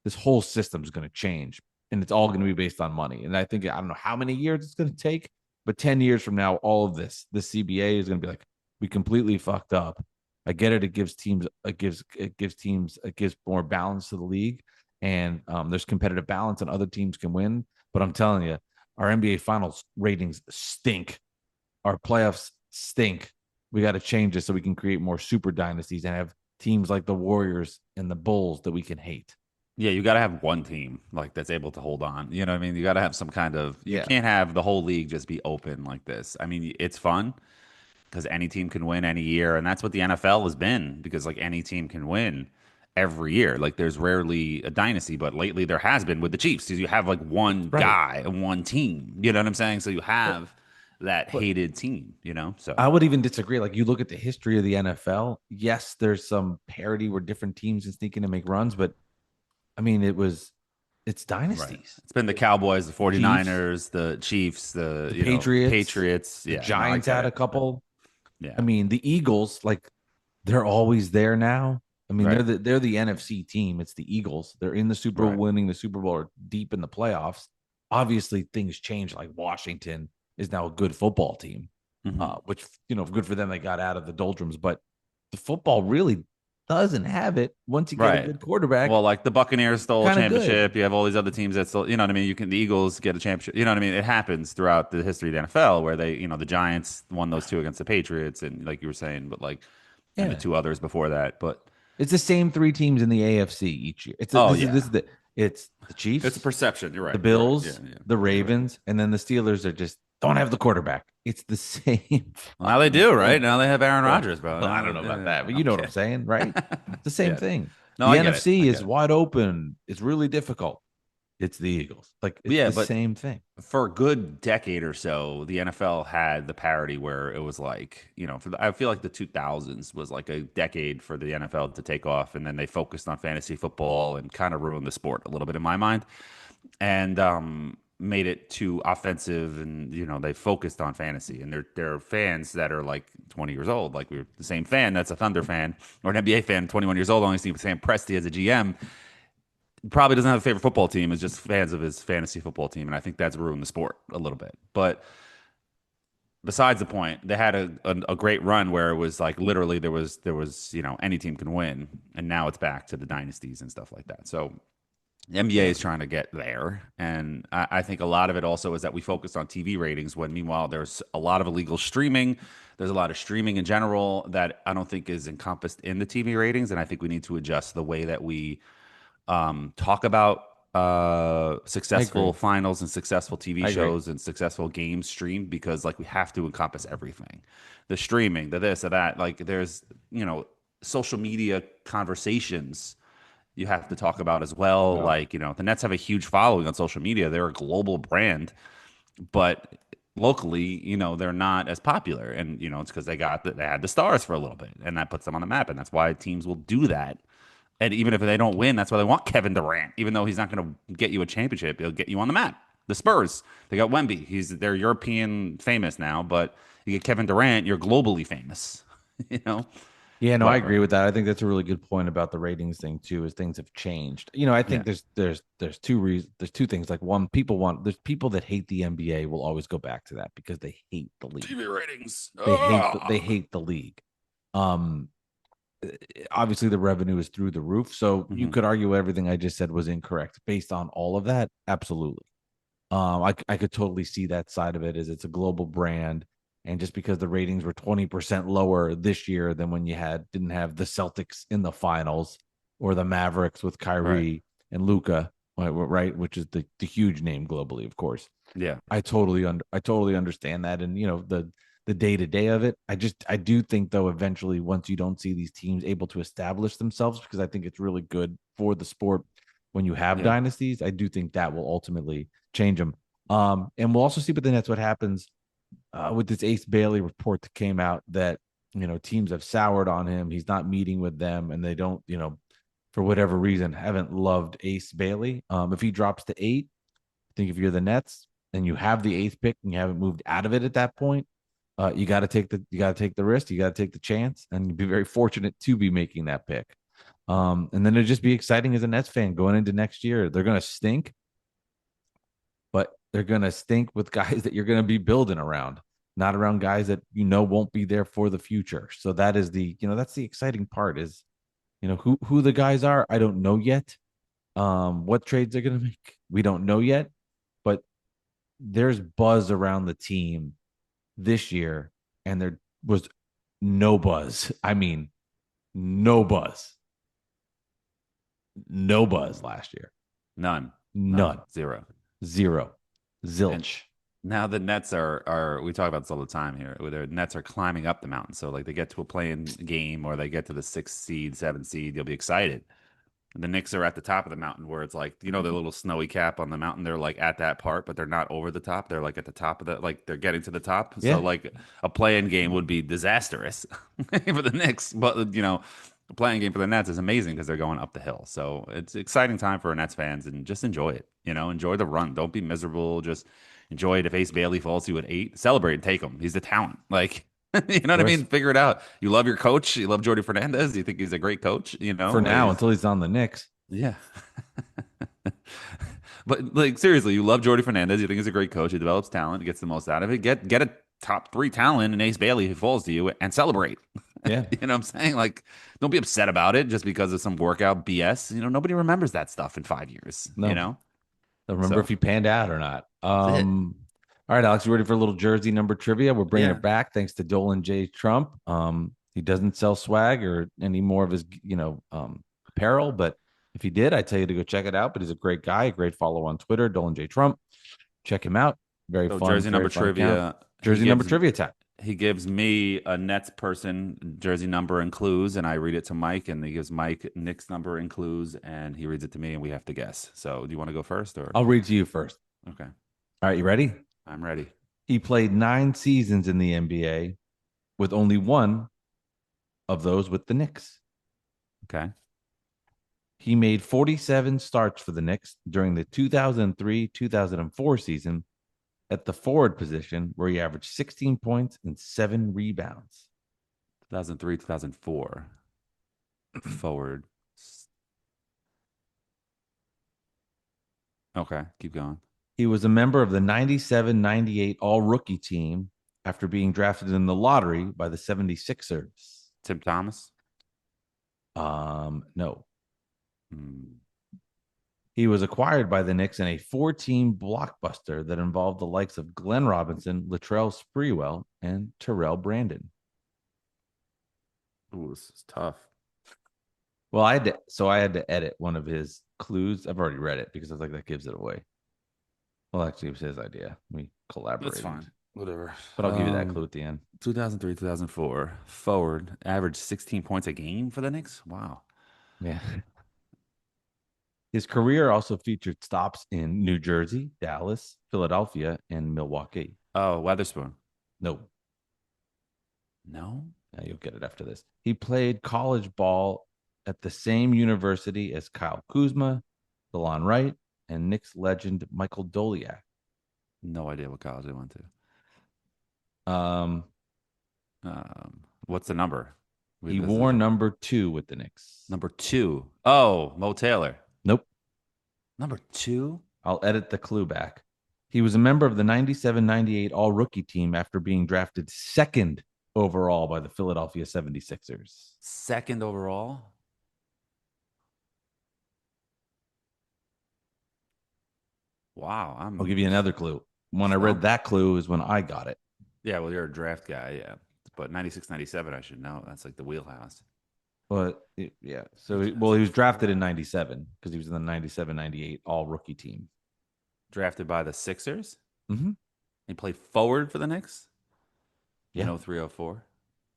[SPEAKER 2] this whole system is going to change, and it's all going to be based on money. And I think I don't know how many years it's going to take, but 10 years from now, all of the CBA is going to be like, we completely fucked up. I get it. It gives more balance to the league, and there's competitive balance, and other teams can win. But I'm telling you, our NBA Finals ratings stink. Our playoffs stink. We got to change it so we can create more super dynasties and have teams like the Warriors and the Bulls that we can hate.
[SPEAKER 3] Yeah, you got to have one team like that's able to hold on. You know what I mean? You got to have some kind of. You
[SPEAKER 2] Yeah.
[SPEAKER 3] can't have the whole league just be open like this. I mean, it's fun because any team can win any year, and that's what the NFL has been because like any team can win every year. Like there's rarely a dynasty, but lately there has been with the Chiefs because you have like one
[SPEAKER 2] Right.
[SPEAKER 3] guy and one team. You know what I'm saying? So you have that
[SPEAKER 2] But
[SPEAKER 3] hated team. You know, so
[SPEAKER 2] I would even disagree. Like you look at the history of the NFL, yes, there's some parity where different teams can sneak in and make runs, but I mean, it's
[SPEAKER 3] right.
[SPEAKER 2] dynasties.
[SPEAKER 3] It's been the Cowboys, the
[SPEAKER 2] Chiefs,
[SPEAKER 3] 49ers, the Chiefs,
[SPEAKER 2] the Patriots,
[SPEAKER 3] Patriots.
[SPEAKER 2] the
[SPEAKER 3] Yeah, no, I
[SPEAKER 2] Giants
[SPEAKER 3] get
[SPEAKER 2] had a
[SPEAKER 3] it.
[SPEAKER 2] couple. I
[SPEAKER 3] Yeah,
[SPEAKER 2] mean, the Eagles, like they're always there now. I mean,
[SPEAKER 3] right,
[SPEAKER 2] they're the NFC team. It's the Eagles. They're in the Super Bowl,
[SPEAKER 3] right.
[SPEAKER 2] winning the Super Bowl, or deep in the playoffs. Obviously, things change. Like Washington is now a good football team,
[SPEAKER 3] Mhm.
[SPEAKER 2] which good for them. They got out of the doldrums, but the football really doesn't have it. Once you get a
[SPEAKER 3] Right.
[SPEAKER 2] good quarterback,
[SPEAKER 3] Well, like the Buccaneers stole a
[SPEAKER 2] kind of good.
[SPEAKER 3] championship. You have all these other teams that still, you know what I mean? You can the Eagles get a championship. You know what I mean? It happens throughout the history of the NFL where they, the Giants won those two against the Patriots and like you were saying, but like and the
[SPEAKER 2] Yeah,
[SPEAKER 3] two others before that. But
[SPEAKER 2] it's the same three teams in the AFC each year.
[SPEAKER 3] oh
[SPEAKER 2] This
[SPEAKER 3] yeah.
[SPEAKER 2] is the it's the
[SPEAKER 3] It's a
[SPEAKER 2] Chiefs,
[SPEAKER 3] perception. You're
[SPEAKER 2] the
[SPEAKER 3] right. You're right. Yeah,
[SPEAKER 2] Bills,
[SPEAKER 3] yeah.
[SPEAKER 2] the
[SPEAKER 3] You're right.
[SPEAKER 2] Ravens, and then the Steelers are just don't have the quarterback. It's the same
[SPEAKER 3] Well, now they
[SPEAKER 2] fucking
[SPEAKER 3] do, right?
[SPEAKER 2] thing.
[SPEAKER 3] Now they have Aaron
[SPEAKER 2] Well,
[SPEAKER 3] Rodgers, bro.
[SPEAKER 2] I don't
[SPEAKER 3] Now,
[SPEAKER 2] know about
[SPEAKER 3] yeah,
[SPEAKER 2] that, but you
[SPEAKER 3] I'm
[SPEAKER 2] know what I'm
[SPEAKER 3] kidding.
[SPEAKER 2] saying, right? It's the same
[SPEAKER 3] Yeah.
[SPEAKER 2] thing.
[SPEAKER 3] No,
[SPEAKER 2] The
[SPEAKER 3] I get it. I
[SPEAKER 2] NFC
[SPEAKER 3] get
[SPEAKER 2] is
[SPEAKER 3] it.
[SPEAKER 2] wide open. It's really difficult. It's the Eagles. Like it's
[SPEAKER 3] Yeah,
[SPEAKER 2] the
[SPEAKER 3] but
[SPEAKER 2] same thing.
[SPEAKER 3] for a good decade or so, the NFL had the parity where it was like, I feel like the 2000s was like a decade for the NFL to take off, and then they focused on fantasy football and kind of ruined the sport a little bit in my mind, and made it too offensive, and they focused on fantasy, and there are fans that are like 20 years old, like we're the same fan that's a Thunder fan or an NBA fan, 21 years old, only seen Sam Presti as a GM probably doesn't have a favorite football team, is just fans of his fantasy football team. And I think that's ruined the sport a little bit. But besides the point, they had a great run where it was like literally there was any team can win. And now it's back to the dynasties and stuff like that. So the NBA
[SPEAKER 2] Yeah.
[SPEAKER 3] is trying to get there. And I think a lot of it also is that we focused on TV ratings when meanwhile there's a lot of illegal streaming. There's a lot of streaming in general that I don't think is encompassed in the TV ratings. And I think we need to adjust the way that we talk about
[SPEAKER 2] I
[SPEAKER 3] successful
[SPEAKER 2] agree.
[SPEAKER 3] finals and successful TV
[SPEAKER 2] I agree.
[SPEAKER 3] shows and successful games streamed because like we have to encompass everything, the streaming, the this, or that. Like there's social media conversations you have to talk about as well.
[SPEAKER 2] Yeah.
[SPEAKER 3] Like the Nets have a huge following on social media. They're a global brand, but locally, they're not as popular, and it's because they had the stars for a little bit, and that puts them on the map, and that's why teams will do that. And even if they don't win, that's why they want Kevin Durant. Even though he's not going to get you a championship, he'll get you on the map. The Spurs, they got Wemby. They're European famous now, but you get Kevin Durant, you're globally famous. you know.
[SPEAKER 2] Yeah, no, I
[SPEAKER 3] But
[SPEAKER 2] agree with that. I think that's a really good point about the ratings thing too, is things have changed. I
[SPEAKER 3] yeah,
[SPEAKER 2] think there's two reasons. There's two things. Like one, there's people that hate the NBA will always go back to that because they hate the league.
[SPEAKER 3] TV ratings.
[SPEAKER 2] They hate the league. Um, Obviously the revenue is through the roof, so you
[SPEAKER 3] Mhm.
[SPEAKER 2] could argue everything I just said was incorrect based on all of that. Absolutely. I could totally see that side of it, is it's a global brand. And just because the ratings were 20% lower this year than when you didn't have the Celtics in the finals or the Mavericks with
[SPEAKER 3] Right.
[SPEAKER 2] Kyrie and Luca, right? Which is the huge name globally, of course.
[SPEAKER 3] Yeah.
[SPEAKER 2] I totally understand that, and the day-to-day of it. I do think though eventually once you don't see these teams able to establish themselves, because I think it's really good for the sport when you have
[SPEAKER 3] Yeah.
[SPEAKER 2] dynasties. I do think that will ultimately change them. And we'll also see with the Nets what happens with this Ace Bailey report that came out that teams have soured on him. He's not meeting with them, and they don't, for whatever reason, haven't loved Ace Bailey. If he drops to 8, I think if you're the Nets and you have the 8th pick and you haven't moved out of it at that point, you got to take the risk, you got to take the chance, and you'd be very fortunate to be making that pick. And then it'd just be exciting as a Nets fan going into next year. They're going to stink, but they're going to stink with guys that you're going to be building around, not around guys that won't be there for the future. So that is that's the exciting part is, who the guys are. I don't know yet. What trades they're going to make, we don't know yet, but there's buzz around the team this year, and there was no buzz. I mean, no buzz. No buzz last year.
[SPEAKER 3] None.
[SPEAKER 2] None.
[SPEAKER 3] Zero.
[SPEAKER 2] Zero. Zilch.
[SPEAKER 3] And now the Nets are we talk about this all the time here. Where the Nets are climbing up the mountain. So like they get to a playing game or they get to the 6th seed, 7th seed, you'll be excited. And the Knicks are at the top of the mountain where it's like, the little snowy cap on the mountain. They're like at that part, but they're not over the top. They're like at the top of like they're getting to the top.
[SPEAKER 2] Yeah.
[SPEAKER 3] So like a play-in game would be disastrous for the Knicks. But a playing game for the Nets is amazing because they're going up the hill. So it's an exciting time for Nets fans and just enjoy it. Enjoy the run. Don't be miserable. Just enjoy it. If Ace Bailey falls to you at 8, celebrate and take him. He's the talent. Like, you know what I mean? Figure it out. You love your coach. You love Jordy Fernandez. You think he's a great coach,
[SPEAKER 2] For now, until he's on the Knicks.
[SPEAKER 3] Yeah. But like seriously, you love Jordy Fernandez. You think he's a great coach. He develops talent, gets the most out of it. Get a top 3 talent in Ace Bailey who falls to you and celebrate.
[SPEAKER 2] Yeah.
[SPEAKER 3] You know what I'm saying? Like, don't be upset about it just because of some workout BS. Nobody remembers that stuff in 5 years.
[SPEAKER 2] No. They'll remember if he panned out or not.
[SPEAKER 3] That's it.
[SPEAKER 2] All right, Alex, you ready for a little jersey number trivia? We're bringing
[SPEAKER 3] Yeah.
[SPEAKER 2] it back thanks to Dolan J. Trump. He doesn't sell swag or any more of his, apparel, but if he did, I'd tell you to go check it out. But he's a great guy, a great follow on Twitter, Dolan J. Trump. Check him out. Very
[SPEAKER 3] So
[SPEAKER 2] fun.
[SPEAKER 3] jersey number trivia.
[SPEAKER 2] Account. Jersey number trivia time.
[SPEAKER 3] He gives me a Nets person jersey number and clues, and I read it to Mike, and he gives Mike Knicks number and clues, and he reads it to me, and we have to guess. So, do you want to go first, or
[SPEAKER 2] I'll read to you first.
[SPEAKER 3] okay?
[SPEAKER 2] All right, you ready?
[SPEAKER 3] I'm ready.
[SPEAKER 2] He played 9 seasons in the NBA, with only one of those with the Knicks.
[SPEAKER 3] Okay.
[SPEAKER 2] He made 47 starts for the Knicks during the 2003-2004 season at the forward position, where he averaged 16 points and 7 rebounds.
[SPEAKER 3] 2003, 2004. Forward. Okay, keep going.
[SPEAKER 2] He was a member of the 97-98 All-Rookie team after being drafted in the lottery by the 76ers.
[SPEAKER 3] Tim Thomas.
[SPEAKER 2] No.
[SPEAKER 3] Hmm.
[SPEAKER 2] He was acquired by the Knicks in a 4-team blockbuster that involved the likes of Glenn Robinson, Latrell Sprewell, and Terrell Brandon.
[SPEAKER 3] Ooh, this is tough.
[SPEAKER 2] Well, I had to edit one of his clues. I've already read it because I was like, that gives it away. Well, actually, it was his idea. We collaborated.
[SPEAKER 3] That's fine. Whatever.
[SPEAKER 2] But I'll give you that clue at the end.
[SPEAKER 3] 2003, 2004. Forward. Averaged 16 points a game for the Knicks. Wow.
[SPEAKER 2] Yeah. His career also featured stops in New Jersey, Dallas, Philadelphia, and Milwaukee.
[SPEAKER 3] Oh, Weatherspoon.
[SPEAKER 2] No.
[SPEAKER 3] No?
[SPEAKER 2] You'll get it after this. He played college ball at the same university as Kyle Kuzma, DeLon Wright, and Knicks legend Michael Doliak.
[SPEAKER 3] No idea what college they went to. What's the number?
[SPEAKER 2] He wore number 2 with the Knicks.
[SPEAKER 3] Number 2. Oh, Mo Taylor.
[SPEAKER 2] Nope.
[SPEAKER 3] Number 2?
[SPEAKER 2] I'll edit the clue back. He was a member of the 97-98 All-Rookie team after being drafted 2nd overall by the Philadelphia 76ers.
[SPEAKER 3] 2nd overall? Wow.
[SPEAKER 2] I'll give you another clue. When I read that clue is when I got it.
[SPEAKER 3] Yeah, well, you're a draft guy, yeah. But 96, 97, I should know. That's like the wheelhouse.
[SPEAKER 2] But yeah, so he was drafted in 97 because he was in the 97-98 All-Rookie team.
[SPEAKER 3] Drafted by the Sixers?
[SPEAKER 2] Mm-hmm.
[SPEAKER 3] He played forward for the Knicks
[SPEAKER 2] Yeah.
[SPEAKER 3] in 0304.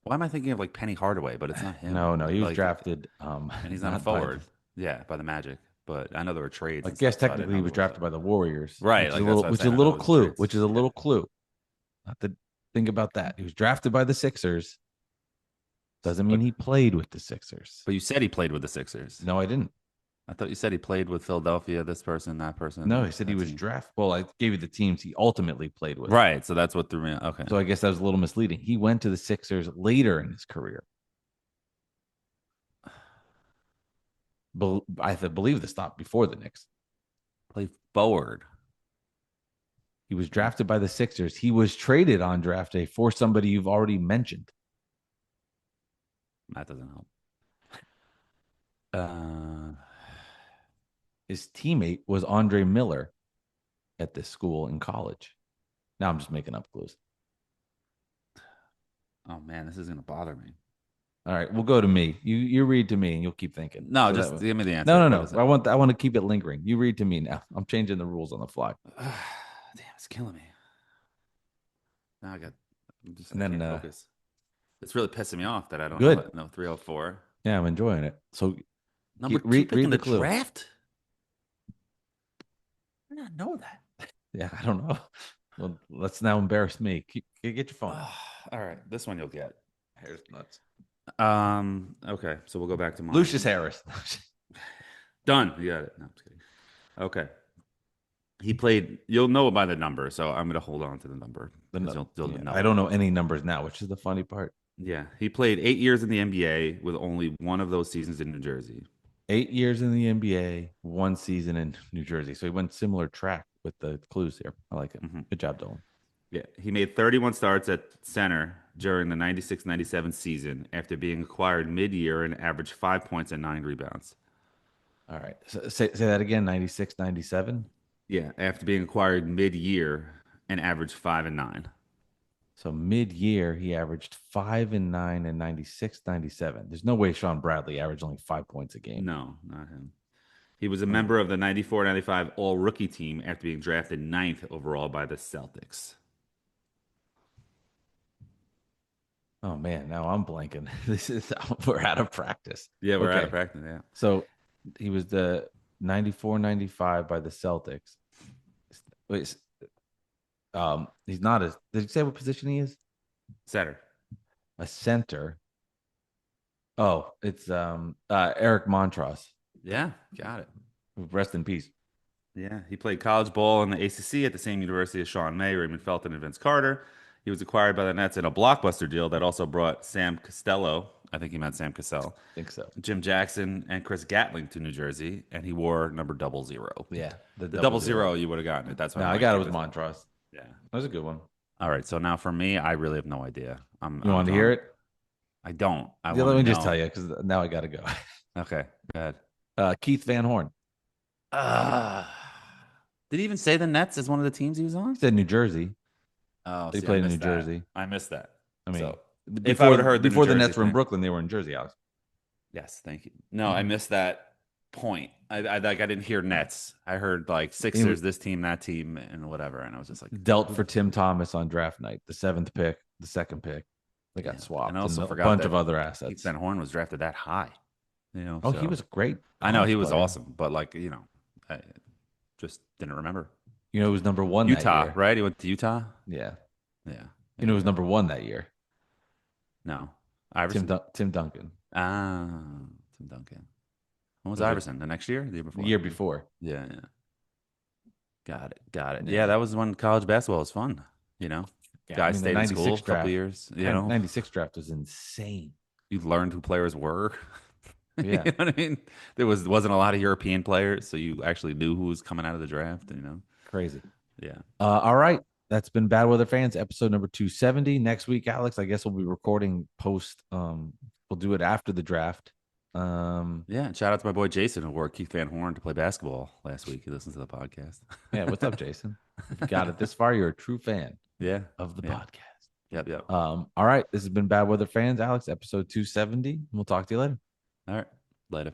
[SPEAKER 3] Why am I thinking of like Penny Hardaway, but it's not him.
[SPEAKER 2] No, he was
[SPEAKER 3] Like,
[SPEAKER 2] drafted
[SPEAKER 3] and he's not a
[SPEAKER 2] not by
[SPEAKER 3] forward. Yeah, by the Magic. But I know there were trades
[SPEAKER 2] I
[SPEAKER 3] and
[SPEAKER 2] guess
[SPEAKER 3] stuff, so I didn't
[SPEAKER 2] technically
[SPEAKER 3] know
[SPEAKER 2] he
[SPEAKER 3] if
[SPEAKER 2] was
[SPEAKER 3] it was
[SPEAKER 2] drafted by the Warriors,
[SPEAKER 3] right. Like that's what I'm
[SPEAKER 2] which is
[SPEAKER 3] saying.
[SPEAKER 2] a
[SPEAKER 3] I know
[SPEAKER 2] little
[SPEAKER 3] it was
[SPEAKER 2] clue,
[SPEAKER 3] trades.
[SPEAKER 2] Not to think about that. He was drafted by the Sixers. Doesn't mean he played with the Sixers.
[SPEAKER 3] But you said he played with the Sixers.
[SPEAKER 2] No, I didn't.
[SPEAKER 3] I thought you said he played with Philadelphia, this person, that person.
[SPEAKER 2] No, he said he
[SPEAKER 3] that
[SPEAKER 2] was
[SPEAKER 3] team.
[SPEAKER 2] drafted. Well, I gave you the teams he ultimately played with.
[SPEAKER 3] Right. So that's what threw me. Okay.
[SPEAKER 2] So I guess that was a little misleading. He went to the Sixers later in his career. I believe the stop before the Knicks.
[SPEAKER 3] Play forward.
[SPEAKER 2] He was drafted by the Sixers. He was traded on draft day for somebody you've already mentioned.
[SPEAKER 3] That doesn't help.
[SPEAKER 2] His teammate was Andre Miller at this school in college. Now I'm just making up clues.
[SPEAKER 3] Oh man, this is gonna bother me.
[SPEAKER 2] All right, we'll go to me. You read to me, and you'll keep thinking.
[SPEAKER 3] No,
[SPEAKER 2] So
[SPEAKER 3] just give me the answer.
[SPEAKER 2] no.
[SPEAKER 3] What is it?
[SPEAKER 2] I want to keep it lingering. You read to me now. I'm changing the rules on the fly.
[SPEAKER 3] Damn, it's killing me. Now I just
[SPEAKER 2] And
[SPEAKER 3] I
[SPEAKER 2] then,
[SPEAKER 3] can't focus. It's really pissing me off that I don't
[SPEAKER 2] Good.
[SPEAKER 3] know it. No, 304.
[SPEAKER 2] Yeah, I'm enjoying it. So
[SPEAKER 3] Number two
[SPEAKER 2] read
[SPEAKER 3] pick in
[SPEAKER 2] the
[SPEAKER 3] the
[SPEAKER 2] clue.
[SPEAKER 3] draft. I did not know that.
[SPEAKER 2] Yeah, I don't know. Well, let's now embarrass me. Get your phone.
[SPEAKER 3] All right, this one you'll get.
[SPEAKER 2] Hair's nuts.
[SPEAKER 3] Okay, so we'll go back to mine.
[SPEAKER 2] Lucius Harris.
[SPEAKER 3] Done. You got it. No, I'm just kidding. Okay. He played. You'll know it by the number, so I'm gonna hold on to the number. You'll know
[SPEAKER 2] I don't know any numbers now, which is the funny part.
[SPEAKER 3] Yeah, he played 8 years in the NBA with only one of those seasons in New Jersey.
[SPEAKER 2] 8 years in the NBA, 1 season in New Jersey. So he went similar track with the clues here. I like it.
[SPEAKER 3] Mm-hmm.
[SPEAKER 2] Good job, Dolan.
[SPEAKER 3] Yeah, he made 31 starts at center during the 96-97 season after being acquired mid-year and averaged 5 points and 9 rebounds.
[SPEAKER 2] All right. So say that again, 96, 97.
[SPEAKER 3] Yeah, after being acquired mid-year and averaged 5 and 9.
[SPEAKER 2] So mid-year, he averaged 5 and 9 and 96, 97. There's no way Sean Bradley averaged only 5 points a game.
[SPEAKER 3] No, not him. He was a member of the 94-95 All-Rookie team after being drafted 9th overall by the Celtics.
[SPEAKER 2] Oh man, now I'm blanking. We're out of practice.
[SPEAKER 3] Yeah, we're out of practice. Yeah.
[SPEAKER 2] So he was the 94-95 by the Celtics. Wait, he's not a. Did you say what position he is?
[SPEAKER 3] Center.
[SPEAKER 2] A center. Oh, it's Eric Montross.
[SPEAKER 3] Yeah, got it.
[SPEAKER 2] Rest in peace.
[SPEAKER 3] Yeah, he played college ball in the ACC at the same university as Sean May, Raymond Felton, and Vince Carter. He was acquired by the Nets in a blockbuster deal that also brought Sam Costello. I think he meant Sam Cassell.
[SPEAKER 2] I think so.
[SPEAKER 3] Jim Jackson and Chris Gatling to New Jersey, and he wore number 00.
[SPEAKER 2] Yeah,
[SPEAKER 3] The 00 you would have gotten it. That's why.
[SPEAKER 2] No, I got it with Montross.
[SPEAKER 3] Yeah,
[SPEAKER 2] that was a good one.
[SPEAKER 3] All right, so now for me, I really have no idea.
[SPEAKER 2] You want to hear it?
[SPEAKER 3] I don't.
[SPEAKER 2] Let me just tell you because now I got to go.
[SPEAKER 3] Okay, go ahead.
[SPEAKER 2] Keith Van Horn.
[SPEAKER 3] Did he even say the Nets as one of the teams he was on?
[SPEAKER 2] He said New Jersey.
[SPEAKER 3] Oh,
[SPEAKER 2] they played in New Jersey.
[SPEAKER 3] I missed that.
[SPEAKER 2] I mean,
[SPEAKER 3] so,
[SPEAKER 2] if I would have heard before the Nets were in Brooklyn, they were in Jersey, Alex.
[SPEAKER 3] Yes, thank you. No, I missed that point. I didn't hear Nets. I heard like Sixers, this team, that team, and whatever, and I was just like
[SPEAKER 2] dealt for Tim Thomas on draft night, the 7th pick, the 2nd pick. They got swapped.
[SPEAKER 3] And I also forgot
[SPEAKER 2] a bunch of other assets.
[SPEAKER 3] Keith Van Horn was drafted that high.
[SPEAKER 2] Oh, he was great.
[SPEAKER 3] I know he was awesome, but like I just didn't remember.
[SPEAKER 2] It was number 1
[SPEAKER 3] Utah,
[SPEAKER 2] that year.
[SPEAKER 3] Right? He went to Utah.
[SPEAKER 2] Yeah.
[SPEAKER 3] Yeah.
[SPEAKER 2] It was number 1 that year.
[SPEAKER 3] No, Iverson.
[SPEAKER 2] Tim Duncan.
[SPEAKER 3] Tim Duncan. When was Iverson? The next year? The year before?
[SPEAKER 2] The year before.
[SPEAKER 3] Yeah. Got it. Yeah, that was when college basketball was fun. Guys stayed in school a couple years.
[SPEAKER 2] 96 draft was insane.
[SPEAKER 3] You learned who players were.
[SPEAKER 2] Yeah.
[SPEAKER 3] You know what I mean? There wasn't a lot of European players, so you actually knew who was coming out of the draft,
[SPEAKER 2] Crazy.
[SPEAKER 3] Yeah.
[SPEAKER 2] All right. That's been Bad Weather Fans, episode number 270. Next week, Alex, I guess we'll be recording post. We'll do it after the draft.
[SPEAKER 3] Yeah, and shout out to my boy Jason who wore Keith Van Horn to play basketball last week. He listens to the podcast.
[SPEAKER 2] Yeah, what's up, Jason? If you got it this far, you're a true fan.
[SPEAKER 3] Yeah.
[SPEAKER 2] Of the podcast.
[SPEAKER 3] Yep.
[SPEAKER 2] All right. This has been Bad Weather Fans, Alex, episode 270. We'll talk to you later.
[SPEAKER 3] All right. Later.